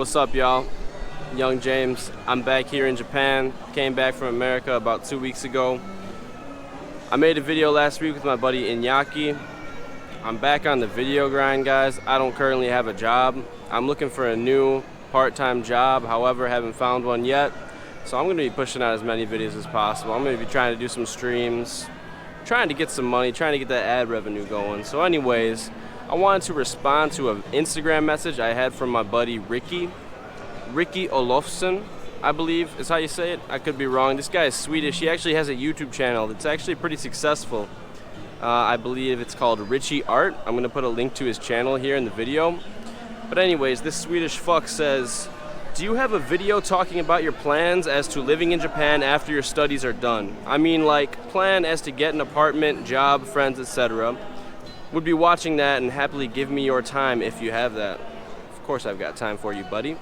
What's up, y'all? Young James. I'm back here in Japan. Came back from America about 2 weeks ago. I made a video last week with my buddy Iñaki. I'm back on the video grind, guys. I don't currently have a job. I'm looking for a new part-time job. However, haven't found one yet. So I'm going to be pushing out as many videos as possible. I'm going to be trying to do some streams, trying to get some money, trying to get that ad revenue going. So anyways, I wanted to respond to an Instagram message I had from my buddy Ricky Olofsson, I believe is how you say it. I could be wrong. This guy is Swedish. He actually has a YouTube channel that's actually pretty successful. I believe it's called Richie Art. I'm going to put a link to his channel here in the video. But anyways, this Swedish fuck says, do you have a video talking about your plans as to living in Japan after your studies are done? I mean, like, plan as to get an apartment, job, friends, etc. Would be watching that and happily give me your time if you have that. Of course I've got time for you, buddy.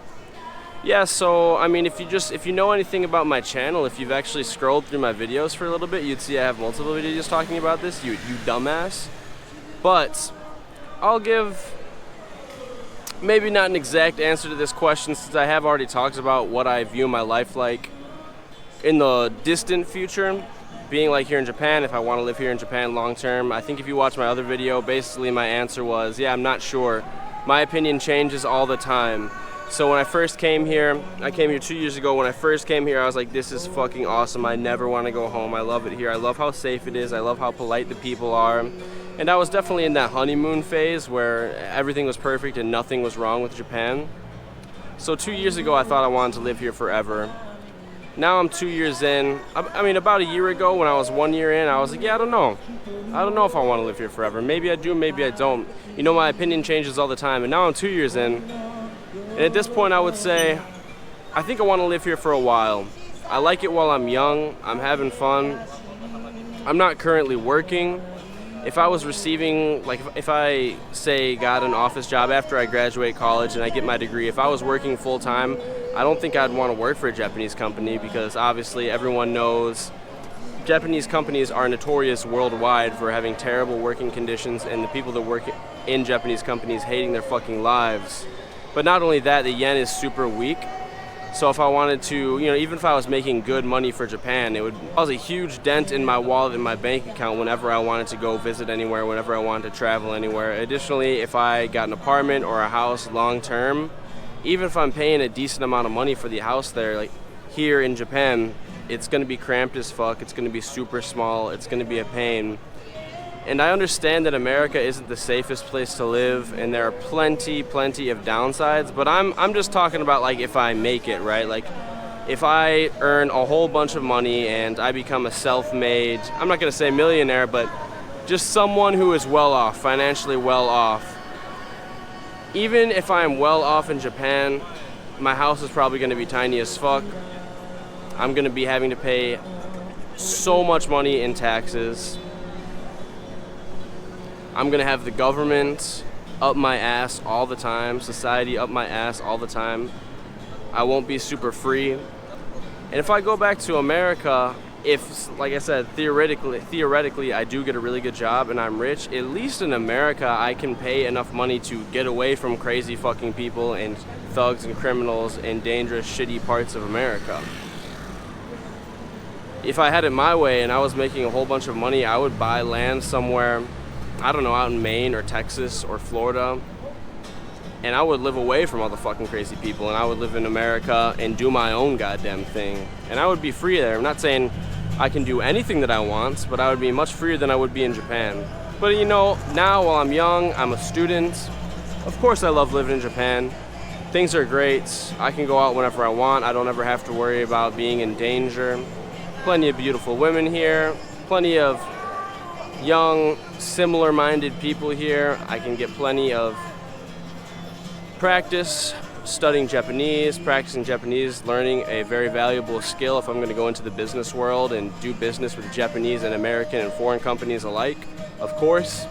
Yeah, so, I mean, if you know anything about my channel, if you've actually scrolled through my videos for a little bit, you'd see I have multiple videos talking about this, you dumbass. But I'll give maybe not an exact answer to this question, since I have already talked about what I view my life like in the distant future. Being like here in Japan, if I want to live here in Japan long term. I think if you watch my other video, basically my answer was, yeah, I'm not sure. My opinion changes all the time. So when I first came here, I came here 2 years ago. When I first came here, I was like, this is fucking awesome. I never want to go home. I love it here. I love how safe it is. I love how polite the people are. And I was definitely in that honeymoon phase where everything was perfect and nothing was wrong with Japan. So 2 years ago, I thought I wanted to live here forever. Now I'm 2 years in. I mean, about a year ago when I was 1 year in, I was like, yeah, I don't know. I don't know if I want to live here forever. Maybe I do, maybe I don't. You know, my opinion changes all the time. And now I'm 2 years in. And at this point, I would say, I think I want to live here for a while. I like it while I'm young. I'm having fun. I'm not currently working. If I was receiving, like, if I, say, got an office job after I graduate college and I get my degree, if I was working full-time, I don't think I'd want to work for a Japanese company, because obviously everyone knows Japanese companies are notorious worldwide for having terrible working conditions and the people that work in Japanese companies hating their fucking lives. But not only that, the yen is super weak. So if I wanted to, even if I was making good money for Japan, it would cause a huge dent in my wallet and my bank account whenever I wanted to go visit anywhere, whenever I wanted to travel anywhere. Additionally, if I got an apartment or a house long term, even if I'm paying a decent amount of money for the house there, like here in Japan, it's going to be cramped as fuck. It's going to be super small. It's going to be a pain. And I understand that America isn't the safest place to live, and there are plenty of downsides, but I'm just talking about, like, if I make it, right? Like, if I earn a whole bunch of money and I become a self-made, I'm not going to say millionaire, but just someone who is well off, financially well off. Even if I'm well off in Japan, my house is probably going to be tiny as fuck. I'm going to be having to pay so much money in taxes. I'm going to have the government up my ass all the time, society up my ass all the time. I won't be super free. And if I go back to America, if, like I said, theoretically I do get a really good job and I'm rich, at least in America I can pay enough money to get away from crazy fucking people and thugs and criminals in dangerous, shitty parts of America. If I had it my way and I was making a whole bunch of money, I would buy land somewhere, I don't know, out in Maine or Texas or Florida, and I would live away from all the fucking crazy people, and I would live in America and do my own goddamn thing, and I would be free there. I'm not saying I can do anything that I want, but I would be much freer than I would be in Japan. But now while I'm young, I'm a student. Of course I love living in Japan. Things are great. I can go out whenever I want. I don't ever have to worry about being in danger. Plenty of beautiful women here. Plenty of young, similar-minded people here. I can get plenty of practice studying Japanese, practicing Japanese, learning a very valuable skill if I'm going to go into the business world and do business with Japanese and American and foreign companies alike, of course.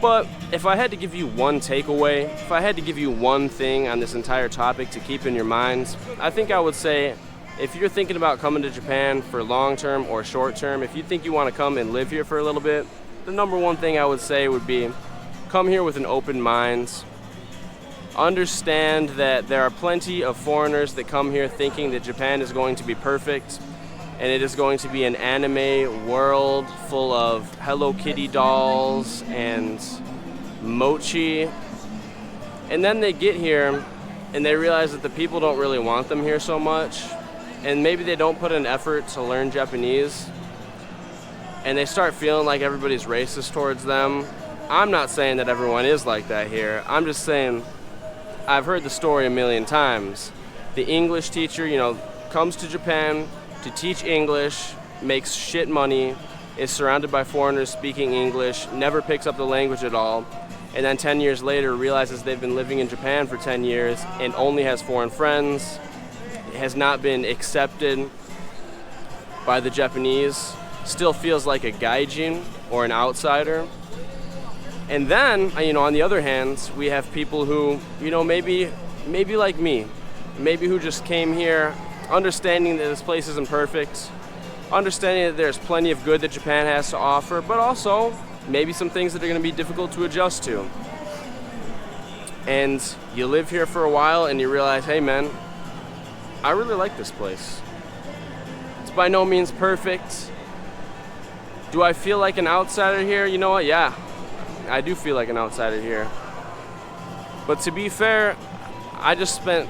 But if I had to give you one takeaway, if I had to give you one thing on this entire topic to keep in your minds, I think I would say, if you're thinking about coming to Japan for long-term or short-term, if you think you want to come and live here for a little bit, the number one thing I would say would be come here with an open mind. Understand that there are plenty of foreigners that come here thinking that Japan is going to be perfect and it is going to be an anime world full of Hello Kitty dolls and mochi. And then they get here and they realize that the people don't really want them here so much, and maybe they don't put an effort to learn Japanese, and they start feeling like everybody's racist towards them. I'm not saying that everyone is like that here. I'm just saying I've heard the story a million times. The English teacher, comes to Japan to teach English, makes shit money, is surrounded by foreigners speaking English, never picks up the language at all, and then 10 years later realizes they've been living in Japan for 10 years and only has foreign friends, has not been accepted by the Japanese, still feels like a gaijin or an outsider. And then, on the other hand, we have people who, maybe like me, maybe who just came here understanding that this place isn't perfect, understanding that there's plenty of good that Japan has to offer, but also maybe some things that are going to be difficult to adjust to. And you live here for a while and you realize, hey man, I really like this place. It's by no means perfect. Do I feel like an outsider here? You know what? Yeah, I do feel like an outsider here. But to be fair, I just spent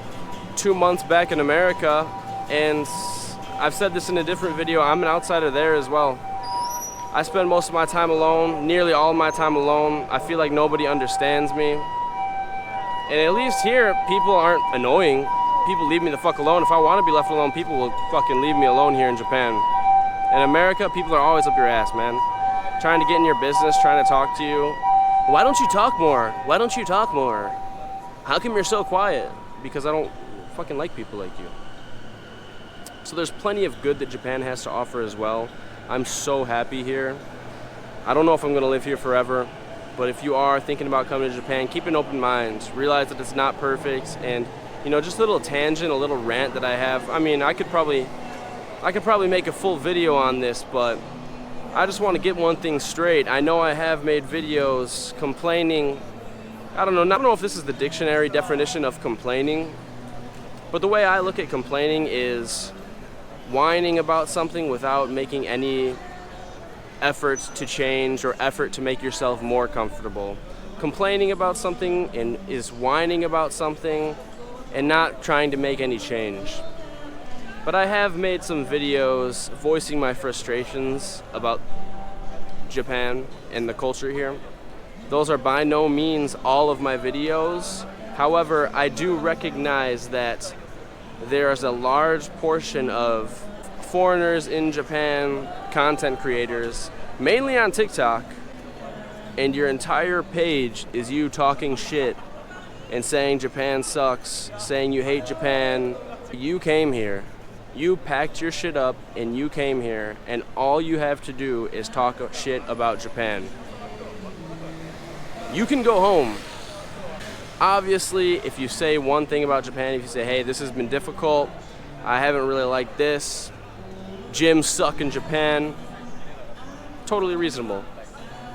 2 months back in America, and I've said this in a different video, I'm an outsider there as well. I spend most of my time alone, nearly all of my time alone. I feel like nobody understands me. And at least here, people aren't annoying. People leave me the fuck alone. If I want to be left alone, people will fucking leave me alone here in Japan. In America, people are always up your ass, man. Trying to get in your business, trying to talk to you. Why don't you talk more? Why don't you talk more? How come you're so quiet? Because I don't fucking like people like you. So there's plenty of good that Japan has to offer as well. I'm so happy here. I don't know if I'm gonna live here forever, but if you are thinking about coming to Japan, keep an open mind. Realize that it's not perfect, and just a little tangent, a little rant that I have. I mean, I could probably make a full video on this, but I just want to get one thing straight. I know I have made videos complaining. I don't know if this is the dictionary definition of complaining, but the way I look at complaining is whining about something without making any effort to change or effort to make yourself more comfortable. Complaining about something is whining about something and not trying to make any change. But I have made some videos voicing my frustrations about Japan and the culture here. Those are by no means all of my videos. However, I do recognize that there is a large portion of foreigners in Japan, content creators, mainly on TikTok, and your entire page is you talking shit and saying Japan sucks, saying you hate Japan. You came here. You packed your shit up and you came here, and all you have to do is talk shit about Japan. You can go home. Obviously, if you say one thing about Japan, if you say, hey, this has been difficult, I haven't really liked this, gyms suck in Japan, totally reasonable.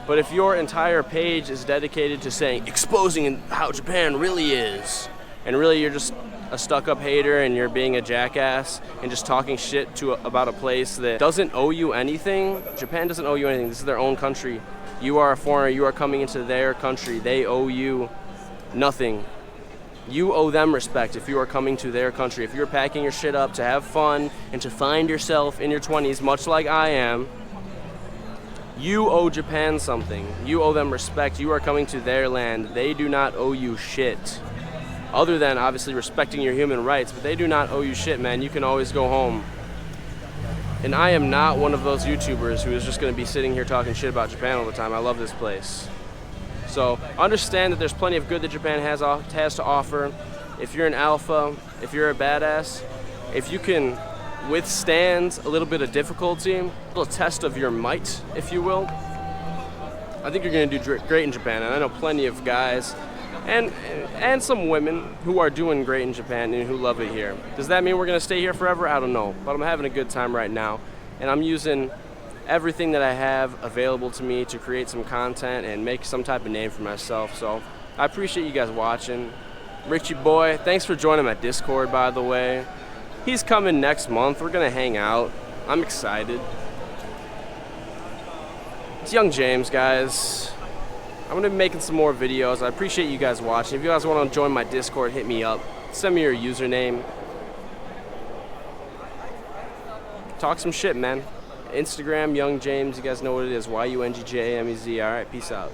But if your entire page is dedicated to saying, exposing how Japan really is, and really you're just a stuck-up hater and you're being a jackass and just talking shit about a place that doesn't owe you anything. Japan doesn't owe you anything. This is their own country. You are a foreigner. You are coming into their country. They owe you nothing. You owe them respect if you are coming to their country. If you're packing your shit up to have fun and to find yourself in your 20s, much like I am, you owe Japan something. You owe them respect. You are coming to their land. They do not owe you shit. Other than obviously respecting your human rights, but they do not owe you shit, man. You can always go home. And I am not one of those YouTubers who is just going to be sitting here talking shit about Japan all the time. I love this place. So understand that there's plenty of good that Japan has to offer. If you're an alpha, if you're a badass, if you can withstand a little bit of difficulty, a little test of your might, if you will, I think you're going to do great in Japan. And I know plenty of guys and some women who are doing great in Japan and who love it here. Does that mean we're going to stay here forever? I don't know. But I'm having a good time right now. And I'm using everything that I have available to me to create some content and make some type of name for myself. So I appreciate you guys watching. Richie boy, thanks for joining my Discord, by the way. He's coming next month. We're gonna hang out. I'm excited. It's Young James, guys. I'm gonna be making some more videos. I appreciate you guys watching. If you guys want to join my Discord, hit me up. Send me your username. Talk some shit, man. Instagram, Young James. You guys know what it is. YUNGJAMEZ. All right, peace out.